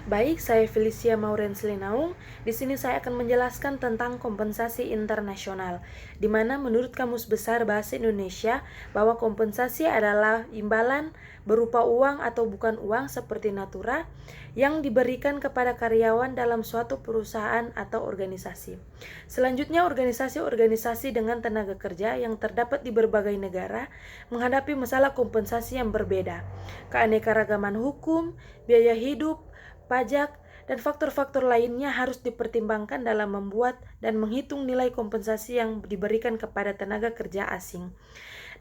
Baik, saya Felicia Maurens Linaung. Di sini saya akan menjelaskan tentang kompensasi internasional, di mana menurut Kamus Besar Bahasa Indonesia bahwa kompensasi adalah imbalan berupa uang atau bukan uang seperti natura yang diberikan kepada karyawan dalam suatu perusahaan atau organisasi. Selanjutnya, organisasi-organisasi dengan tenaga kerja yang terdapat di berbagai negara menghadapi masalah kompensasi yang berbeda, keanekaragaman hukum, biaya hidup, pajak, dan faktor-faktor lainnya harus dipertimbangkan dalam membuat dan menghitung nilai kompensasi yang diberikan kepada tenaga kerja asing.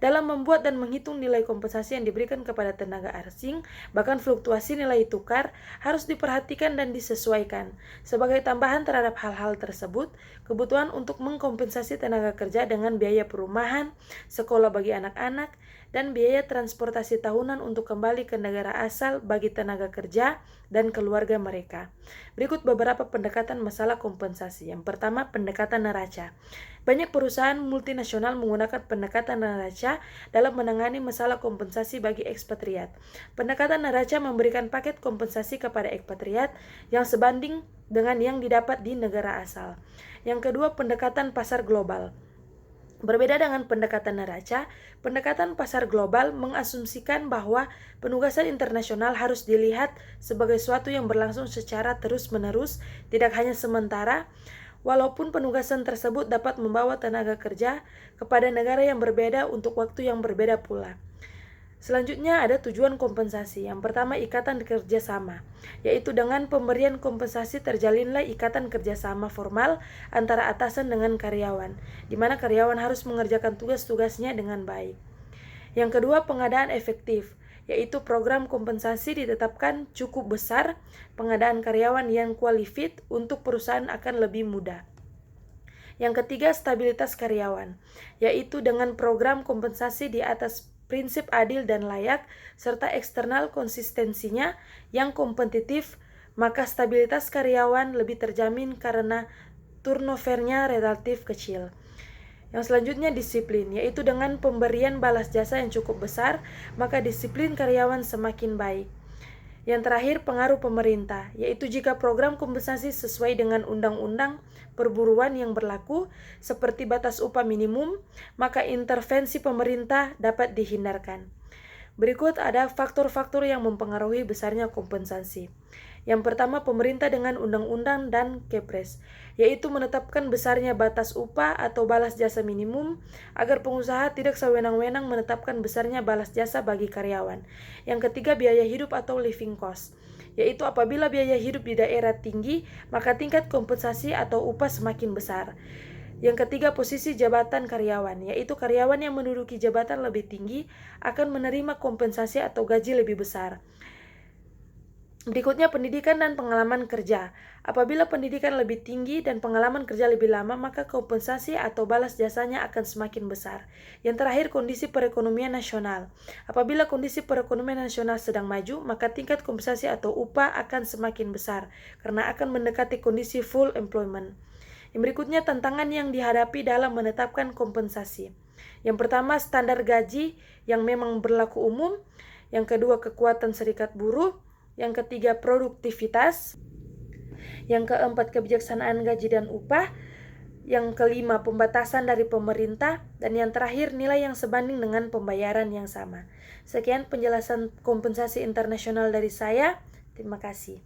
Dalam membuat dan menghitung nilai kompensasi yang diberikan kepada tenaga asing, bahkan fluktuasi nilai tukar harus diperhatikan dan disesuaikan. Sebagai tambahan terhadap hal-hal tersebut, kebutuhan untuk mengkompensasi tenaga kerja dengan biaya perumahan, sekolah bagi anak-anak, dan biaya transportasi tahunan untuk kembali ke negara asal bagi tenaga kerja dan keluarga mereka. Berikut beberapa pendekatan masalah kompensasi. Yang pertama, pendekatan neraca. Banyak perusahaan multinasional menggunakan pendekatan neraca dalam menangani masalah kompensasi bagi ekspatriat. Pendekatan neraca memberikan paket kompensasi kepada ekspatriat yang sebanding dengan yang didapat di negara asal. Yang kedua, pendekatan pasar global. Berbeda dengan pendekatan neraca, pendekatan pasar global mengasumsikan bahwa penugasan internasional harus dilihat sebagai suatu yang berlangsung secara terus-menerus, tidak hanya sementara, walaupun penugasan tersebut dapat membawa tenaga kerja kepada negara yang berbeda untuk waktu yang berbeda pula. Selanjutnya ada tujuan kompensasi. Yang pertama, ikatan kerjasama, yaitu dengan pemberian kompensasi terjalinlah ikatan kerjasama formal antara atasan dengan karyawan, di mana karyawan harus mengerjakan tugas-tugasnya dengan baik. Yang kedua, pengadaan efektif, yaitu program kompensasi ditetapkan cukup besar, pengadaan karyawan yang qualified untuk perusahaan akan lebih mudah. Yang ketiga, stabilitas karyawan, yaitu dengan program kompensasi di atas prinsip adil dan layak, serta eksternal konsistensinya yang kompetitif, maka stabilitas karyawan lebih terjamin karena turnovernya relatif kecil. Yang selanjutnya, disiplin, yaitu dengan pemberian balas jasa yang cukup besar, maka disiplin karyawan semakin baik. Yang terakhir, pengaruh pemerintah, yaitu jika program kompensasi sesuai dengan undang-undang perburuan yang berlaku, seperti batas upah minimum, maka intervensi pemerintah dapat dihindarkan. Berikut ada faktor-faktor yang mempengaruhi besarnya kompensasi. Yang pertama, pemerintah dengan undang-undang dan Kepres, yaitu menetapkan besarnya batas upah atau balas jasa minimum agar pengusaha tidak sewenang-wenang menetapkan besarnya balas jasa bagi karyawan. Yang ketiga, biaya hidup atau living cost, yaitu apabila biaya hidup di daerah tinggi, maka tingkat kompensasi atau upah semakin besar. Yang ketiga, posisi jabatan karyawan, yaitu karyawan yang menduduki jabatan lebih tinggi akan menerima kompensasi atau gaji lebih besar. Berikutnya, pendidikan dan pengalaman kerja. Apabila pendidikan lebih tinggi dan pengalaman kerja lebih lama, maka kompensasi atau balas jasanya akan semakin besar. Yang terakhir, kondisi perekonomian nasional. Apabila kondisi perekonomian nasional sedang maju, maka tingkat kompensasi atau upah akan semakin besar, karena akan mendekati kondisi full employment. Yang berikutnya, tantangan yang dihadapi dalam menetapkan kompensasi. Yang pertama, standar gaji yang memang berlaku umum. Yang kedua, kekuatan serikat buruh. Yang ketiga, produktivitas. Yang keempat, kebijaksanaan gaji dan upah. Yang kelima, pembatasan dari pemerintah. Dan yang terakhir, nilai yang sebanding dengan pembayaran yang sama. Sekian penjelasan kompensasi internasional dari saya. Terima kasih.